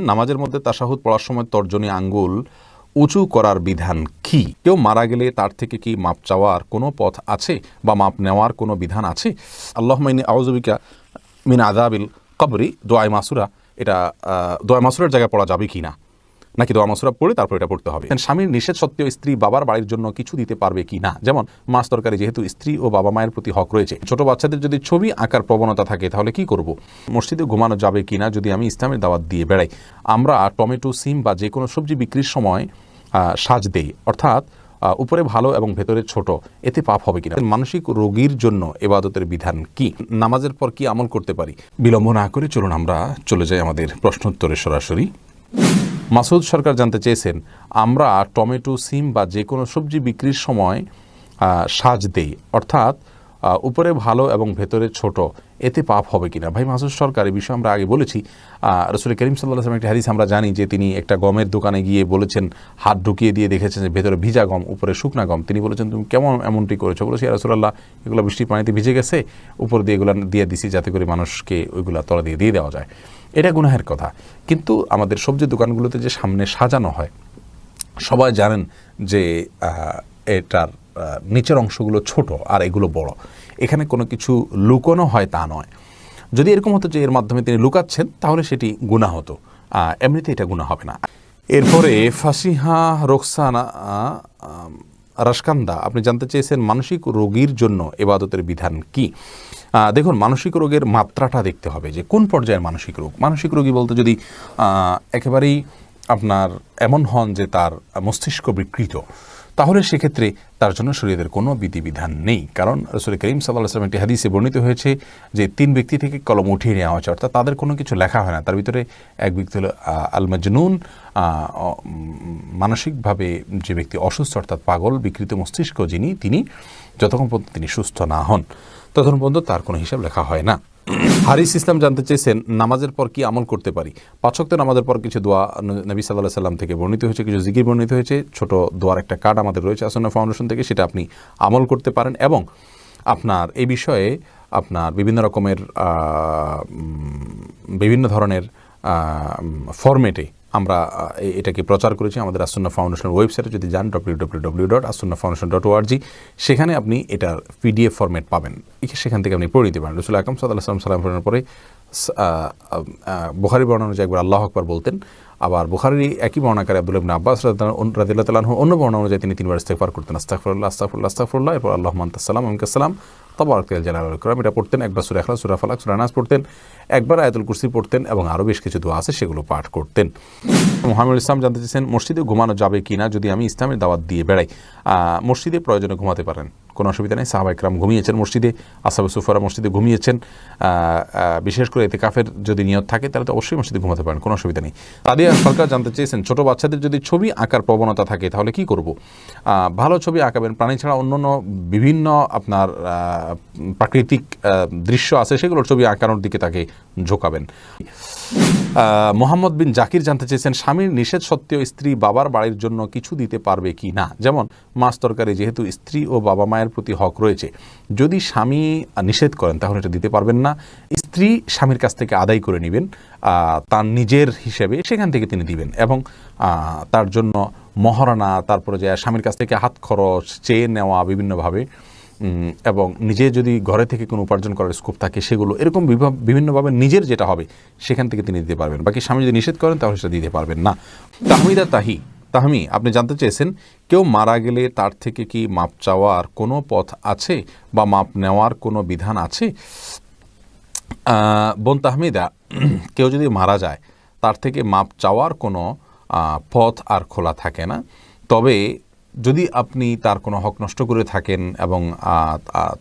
নামাজের মধ্যে তাশাহুদ পড়ার সময় তর্জনী আঙ্গুল উঁচু করার বিধান কি? কেউ মারা গেলে তার থেকে কি মাপ চাওয়ার কোনো পথ আছে বা মাপ নেওয়ার কোনো বিধান আছে? আল্লাহুম্মা ইন্নী আউযু বিকা মিন আযাবিল কবরি দোয়া মাসুরা, এটা দোয়া মাসুরার জায়গায় পড়া যাবে কি না, নাকি দোয়া মাসুরা পড়ে তারপর এটা পড়তে হবে? স্বামীর নিষেধ সত্ত্বেও স্ত্রী বাবার বাড়ির জন্য কিছু দিতে পারবে কি না? যেমন মাছ তরকারি, যেহেতু স্ত্রী ও বাবা মায়ের প্রতি হক রয়েছে। ছোট বাচ্চাদের যদি ছবি আঁকার প্রবণতা থাকে তাহলে কি করব? মসজিদে ঘুমানো যাবে কি না যদি আমি ইসলামের দাওয়াত দিয়ে বেড়াই? আমরা টমেটো, সিম বা যে কোনো সবজি বিক্রির সময় সাজ দেই, অর্থাৎ উপরে ভালো এবং ভেতরে ছোট, এতে পাপ হবে কিনা? মানসিক রোগীর জন্য ইবাদতের বিধান কি? নামাজের পর কি আমল করতে পারি? বিলম্ব না করে চলুন আমরা চলে যাই আমাদের প্রশ্নোত্তরে সরাসরি। মাসুদ সরকার জানতে চেয়েছেন, আমরা টমেটো, সিম বা যে কোনো সবজি বিক্রির সময় সাজ দেই, অর্থাৎ উপরে ভালো এবং ভেতরে ছোট, এতে পাপ হবে কিনা? ভাই মাসুদ সরকার, এই বিষয়ে আমরা আগে বলেছি। রাসূল করিম সাল্লাল্লাহু আলাইহি ওয়াসাল্লাম একটা হাদিস আমরা জানি যে তিনি একটা গমের দোকানে গিয়ে বলেছেন, হাত ঢুকিয়ে দিয়ে দেখেছেন যে ভেতরে ভিজা গম, উপরে শুকনা গম। তিনি বলেছেন, তুমি কেমন এমনটি করেছো? বলেছি, ইয়া রাসূলুল্লাহ, এগুলো বৃষ্টির পানিতে ভিজে গেছে, উপর দিয়ে এগুলো দিয়ে দিছি যাতে করে মানুষকে ওইগুলো তলা দিয়ে দিয়ে দেওয়া যায়। এটা গুনাহের কথা। কিন্তু আমাদের সবজি দোকানগুলোতে যে সামনে সাজানো হয়, সবাই জানেন যে এটার নিচের অংশগুলো ছোট আর এগুলো বড়, এখানে কোনো কিছু লুকোনো হয় তা নয়। যদি এরকম হতো যে এর মাধ্যমে তিনি লুকাচ্ছেন, তাহলে সেটি গুনাহ হতো, এমনিতে এটা গুনাহ হবে না। এরপরে ফাসিহা রোকসানা রাশকান্দা আপনি জানতে চেয়েছেন, মানসিক রোগীর জন্য ইবাদতের বিধান কি? দেখুন, মানসিক রোগের মাত্রাটা দেখতে হবে যে কোন পর্যায়ের মানসিক রোগ। মানসিক রোগী বলতে যদি একেবারেই আপনার এমন হন যে তার মস্তিষ্ক বিকৃত, তাহলে সেক্ষেত্রে তার জন্য শরীয়তের কোনো বিধিবিধান নেই। কারণ রাসূল করিম সাল্লাল্লাহু আলাইহি ওয়াসাল্লাম একটি হাদিসে বর্ণিত হয়েছে যে 3 ব্যক্তি থেকে কলম উঠিয়ে নেওয়া হয়েছে, অর্থাৎ তাদের কোনো কিছু লেখা হয় না। তার ভিতরে এক ব্যক্তি হলো আল মাজনুন, মানসিকভাবে যে ব্যক্তি অসুস্থ, অর্থাৎ পাগল, বিকৃত মস্তিষ্ক যিনি, তিনি যতক্ষণ পর্যন্ত তিনি সুস্থ না হন ততক্ষণ পর্যন্ত তার কোনো হিসাব লেখা হয় না। হারিস ইসলাম জানতে চেয়েছেন, নামাজের পর কি আমল করতে পারি? 5 ওয়াক্ত নামাজের পর কিছু দোয়া নবী সাল্লাল্লাহু আলাইহি ওয়াসাল্লাম থেকে বর্ণিত হয়েছে, কিছু জিকির বর্ণিত হয়েছে। ছোট দোয়ার একটা কার্ড আমাদের রয়েছে আসন্নাহ ফাউন্ডেশন থেকে, সেটা আপনি আমল করতে পারেন। এবং আপনার এই বিষয়ে আপনার বিভিন্ন রকমের বিভিন্ন ধরনের ফরম্যাটে আমরা এটাকে প্রচার করেছি আমাদের আসন্নাহ ফাউন্ডেশনের ওয়েবসাইটে। যদি যান www.assunnahfoundation.org, সেখানে আপনি এটার PDF ফরম্যাট পাবেন, সেখান থেকে আপনি পড়ে নিতে পারেন। রাসূল আকরাম সাল্লাল্লাহু আলাইহি ওয়াসাল্লাম সালাম ফেরানোর পরে বুখারী বর্ণনা অনুযায়ী একবার আল্লাহু আকবার বলতেন। আবার বুখারীর একই বর্ণনাকারী আব্দুল্লাহ ইবনে আব্বাস রাদিয়াল্লাহু তাআলা আনহু অন্য বর্ণনা অনুযায়ী তিনি 3 বার ইস্তিগফার করতেন, আস্তাগফিরুল্লাহ আস্তাগফিরুল্লাহ আস্তাগফিরুল্লাহ, এরপর আল্লাহুম্মা আনতাস সালাম ওয়া মিনকাস সালাম তাবারাকাল জালালুল ইকরাম, এটা পড়তেন। একবার সূরা ইখলাস, সূরা ফালাক, সূরা নাস পড়তেন, একবার আয়াতুল কুরসি পড়তেন, এবং আরও বেশ কিছু দোয়া আছে সেগুলো পাঠ করতেন। মুহাম্মদ ইসলাম জানতে চেয়েছেন, মসজিদে ঘুমানো যাবে কি না যদি আমি ইসলামের দাওয়াত দিয়ে বেড়াই? মসজিদে প্রয়োজনে ঘুমাতে পারেন, কোনো অসুবিধা নেই। সাহাবা ইকরাম ঘুমিয়েছেন মসজিদে, আসহাবে সুফারা মসজিদে ঘুমিয়েছেন। বিশেষ করে ইতিকাফের যদি নিয়ত থাকে তাহলে তো অবশ্যই মসজিদে ঘুমাতে পারেন, কোনো অসুবিধা নেই। তাদিয়া সরকার জানতে চেয়েছেন, ছোট বাচ্চাদের যদি ছবি আঁকার প্রবণতা থাকে তাহলে কি করব? ভালো ছবি আঁকাবেন, প্রাণী ছাড়া অন্যান্য বিভিন্ন আপনার প্রাকৃতিক দৃশ্য আছে সেগুলোর ছবি আঁকানোর দিকে তাকে ঝোঁকাবেন। মোহাম্মদ বিন জাকির জানতে চেয়েছেন, স্বামীর নিষেধ সত্ত্বেও স্ত্রী বাবার বাড়ির জন্য কিছু দিতে পারবে কি না? যেমন মাছ তরকারি, যেহেতু স্ত্রী ও বাবা মায়ের প্রতি হক রয়েছে, যদি স্বামী নিষেধ করেন তাহলে এটা দিতে পারবেন না। স্ত্রী স্বামীর কাছ থেকে আদায় করে নেবেন তার নিজের হিসেবে, সেখান থেকে তিনি দিবেন, এবং তার জন্য মহারণা, তারপরে যে স্বামীর কাছ থেকে হাত খরচ চেয়ে নেওয়া বিভিন্নভাবে, এবং নিজে যদি ঘরে থেকে কোনো উপার্জন করার স্কোপ থাকে সেগুলো, এরকম বিভিন্নভাবে নিজের যেটা হবে সেখান থেকে তিনি দিতে পারবেন। বাকি স্বামী যদি নিষেধ করেন তাহলে সেটা দিতে পারবেন না। তাহমিদা তাহমি আপনি জানতে চেয়েছেন, কেউ মারা গেলে তার থেকে কি মাপ চাওয়ার কোনো পথ আছে বা মাপ নেওয়ার কোনো বিধান আছে? বোন তাহমিদা, কেউ যদি মারা যায় তার থেকে মাপ চাওয়ার কোনো পথ আর খোলা থাকে না। তবে যদি আপনি তার কোনো হক নষ্ট করে থাকেন এবং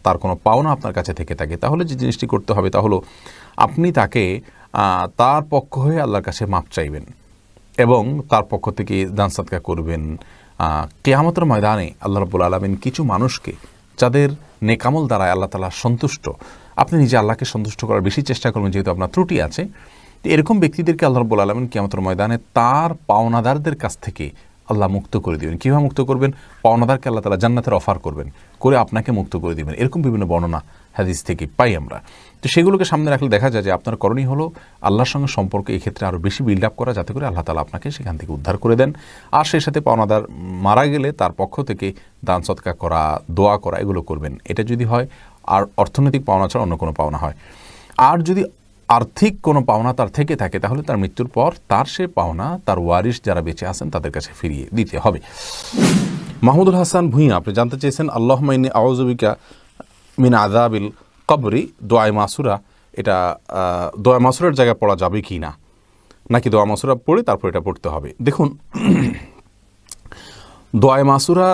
তার কোনো পাওনা আপনার কাছে থেকে থাকে, তাহলে যে জিনিসটি করতে হবে তা হলো আপনি তাকে তার পক্ষ হয়ে আল্লাহর কাছে মাপ চাইবেন এবং তার পক্ষ থেকে দান সাদকা করবেন। কিয়ামতের ময়দানে আল্লাহ রাব্বুল আলামিন কিছু মানুষকে, যাদের নেকামল দ্বারা আল্লাহ তাআলা সন্তুষ্ট, আপনি নিজে আল্লাহকে সন্তুষ্ট করার বেশি চেষ্টা করবেন যেহেতু আপনার ত্রুটি আছে, এরকম ব্যক্তিদেরকে আল্লাহ রাব্বুল আলামিন কিয়ামতের ময়দানে তার পাওনাদারদের কাছ থেকে আল্লাহ মুক্ত করে দিবেন। কীভাবে মুক্ত করবেন? পাওনাদারকে আল্লাহ তাআলা জান্নাতের অফার করবেন, করে আপনাকে মুক্ত করে দিবেন। এরকম বিভিন্ন বর্ণনা হাদিস থেকে পাই আমরা। তো সেগুলোকে সামনে রাখলে দেখা যায় যে আপনার করণীয় হলো আল্লাহর সঙ্গে সম্পর্ক এই ক্ষেত্রে আরও বেশি বিল্ড আপ করা, যাতে করে আল্লাহ তাআলা আপনাকে সেখান থেকে উদ্ধার করে দেন। আর সেই সাথে পাওনাদার মারা গেলে তার পক্ষ থেকে দান সদকা করা, দোয়া করা, এগুলো করবেন। এটা যদি হয় আর অর্থনৈতিক পাওনা ছাড়া অন্য কোনো পাওনা হয়। আর যদি আর্থিক কোনো পাওনা তার থেকে থাকে, তাহলে তার মৃত্যুর পর তার সে পাওনা তার ওয়ারিশ যারা বেঁচে আছেন তাদের কাছে ফিরিয়ে দিতে হবে। মাহমুদুল হাসান ভূঁইয়া আপনি জানতে চেয়েছেন, আল্লাহুম্মা ইন্নী আউযু বিকা মিন আযাবিল কবরি, দোয়া মাসুরা, এটা দোয়া মাসুরার জায়গায় পড়া যাবে কি না, নাকি দোয়া মাসুরা পড়ে তারপর এটা পড়তে হবে? দেখুন, দোয়া মাসুরা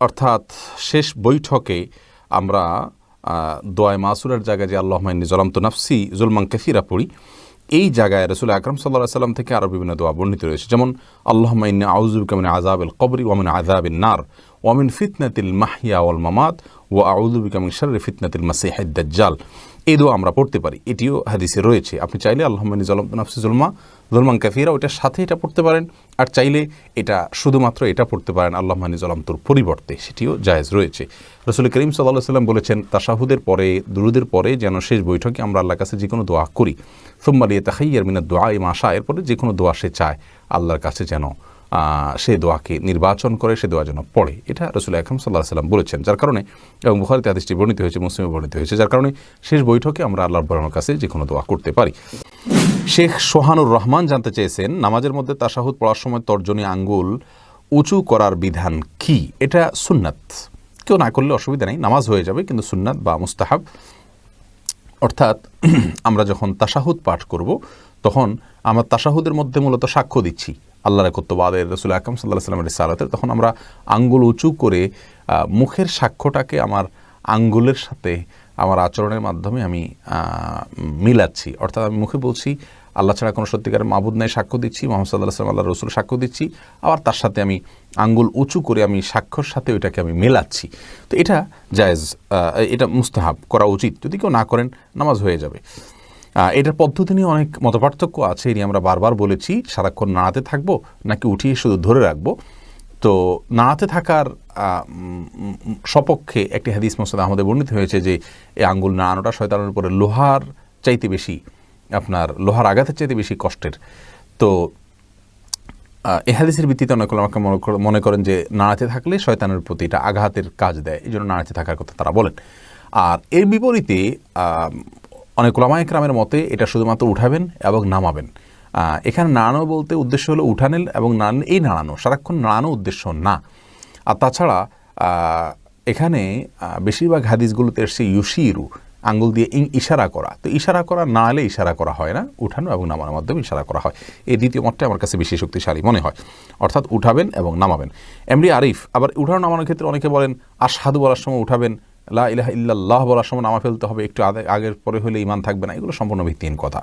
অর্থাৎ শেষ বৈঠকে আমরা দোয়া মাসুরার জায়গায় যে আল্লাহুম্মা ইন্নী যালামতু নাফসি যুলমান কাসীরা পড়ি, এই জায়গায় রাসূল আকরাম সাল্লাল্লাহু আলাইহি ওয়াসাল্লাম থেকে আরও বিভিন্ন দোয়া বর্ণিত রয়েছে। যেমন আল্লাহুম্মা ইন্নী আউযু বিকা মিন আযাবিল কবরি ওয়া মিন আযাবিন নার ওয়া মিন ফিতনাতিল মাহইয়া ওয়াল মামাত ওয়া আউযু বিকা মিন শাররি ফিতনাতিল মাসিহিদ দাজ্জাল। এই দোয়া আমরা পড়তে পারি, এটিও হাদিসে রয়েছে। আপনি চাইলে আল্লাহুম্মা ইন্নী যালামতু নাফসি যুলমান কাসীরা ওটার সাথে এটা পড়তে পারেন, আর চাইলে এটা শুধুমাত্র এটা পড়তে পারেন আল্লাহুম্মা ইন্নী যালামতুর পরিবর্তে, সেটিও জায়েজ রয়েছে। রাসূল করিম সাল্লাল্লাহু আলাইহি ওয়াসাল্লাম বলেছেন, তাশাহুদের পরে, দুরুদের পরে যেন শেষ বৈঠকে আমরা আল্লাহর কাছে যে কোনো দোয়া করি, সুম্মা লিয়াতাখাইয়ার মিনাদ দুআ মা শা, এরপরে যে কোনো দোয়া সে চায় আল্লাহর কাছে যেন সে দোয়াকে নির্বাচন করে, সে দোয়া যেন পড়ে। এটা রাসূল আকরাম সাল্লাল্লাহু আলাইহি ওয়াসাল্লাম বলেছেন, যার কারণে, এবং বুখারীতে হাদিসটি বর্ণিত হয়েছে, মুসলিমে বর্ণিত হয়েছে, যার কারণে শেষ বৈঠকে আমরা আল্লাহর বড়ানোর কাছে যে কোনো দোয়া করতে পারি। শেখ সোহানুর রহমান জানতে চেয়েছেন, নামাজের মধ্যে তাশাহুদ পড়ার সময় তর্জনী আঙ্গুল উঁচু করার বিধান কি? এটা সুন্নাত, কেউ না করলে অসুবিধা নেই, নামাজ হয়ে যাবে, কিন্তু সুন্নাত বা মুস্তাহাব। অর্থাৎ আমরা যখন তাশাহুদ পাঠ করব, তখন আমরা তাশাহুদের মধ্যে মূলত সাক্ষ্য দিচ্ছি আল্লাহর একত্ববাদের, রাসূল আকরাম সাল্লাল্লাহু আলাইহি ওয়াসাল্লামের রিসালাতের, তখন আমরা আঙ্গুল উঁচু করে মুখের সাক্ষ্যটাকে আমার আঙ্গুলের সাথে আমার আচরণের মাধ্যমে আমি মিলাচ্ছি। অর্থাৎ আমি মুখে বলছি আল্লাহ ছাড়া কোনো সত্যিকারের মাবুদ নাই, সাক্ষ্য দিচ্ছি, মুহাম্মদ সাল্লাল্লাহু আলাইহি ওয়াসাল্লাম আল্লাহর রাসূল সাক্ষ্য দিচ্ছি, আবার তার সাথে আমি আঙ্গুল উঁচু করে আমি সাক্ষ্যর সাথে ওইটাকে আমি মেলাচ্ছি। তো এটা জায়েজ, এটা মুস্তাহাব, করা উচিত। যদি কেউ না করেন নামাজ হয়ে যাবে। এটার পদ্ধতি নিয়ে অনেক মতপার্থক্য আছে, এ নিয়ে আমরা বারবার বলেছি। সারাক্ষণ নাড়াতে থাকবো নাকি উঠিয়ে শুধু ধরে রাখবো? তো নাড়াতে থাকার সপক্ষে একটি হাদিস মুসনাদ আহমদে বর্ণিত হয়েছে যে এই আঙ্গুল নাড়ানোটা শয়তানের উপরে লোহার চাইতে বেশি, আপনার লোহার আঘাতের চাইতে বেশি কষ্টের। তো এই হাদিসের ভিত্তিতে অনেক আমাকে মনে করেন যে নাড়াতে থাকলে শয়তানের প্রতি এটা আঘাতের কাজ দেয়, এই জন্য নাড়াতে থাকার কথা তারা বলেন। আর এর বিপরীতে অনেক উলামা ইকরামের মতে এটা শুধুমাত্র উঠাবেন এবং নামাবেন। এখানে নাড়ানো বলতে উদ্দেশ্য হলো উঠানেল এবং নাড়ানো, এই নাড়ানো, সারাক্ষণ নাড়ানো উদ্দেশ্য না। আর তাছাড়া এখানে বেশিরভাগ হাদিসগুলোতে এসছে ইউশিরু, আঙ্গুল দিয়ে ইশারা করা। তো ইশারা করা নাড়ালে ইশারা করা হয় না, উঠানো এবং নামানোর মাধ্যমে ইশারা করা হয়। এই দ্বিতীয় মতটা আমার কাছে বেশি শক্তিশালী মনে হয়, অর্থাৎ উঠাবেন এবং নামাবেন। এমডি আরিফ আবার উঠানো নামানোর ক্ষেত্রে অনেকে বলেন আশহাদু বলার সময় উঠাবেন, লা ইলাহা ইল্লাল্লাহ বলার সময় নামা ফেলতে হবে, একটু আগের পরে হলে ঈমান থাকবে না। এগুলো সম্পূর্ণ ভিত্তিহীন কথা।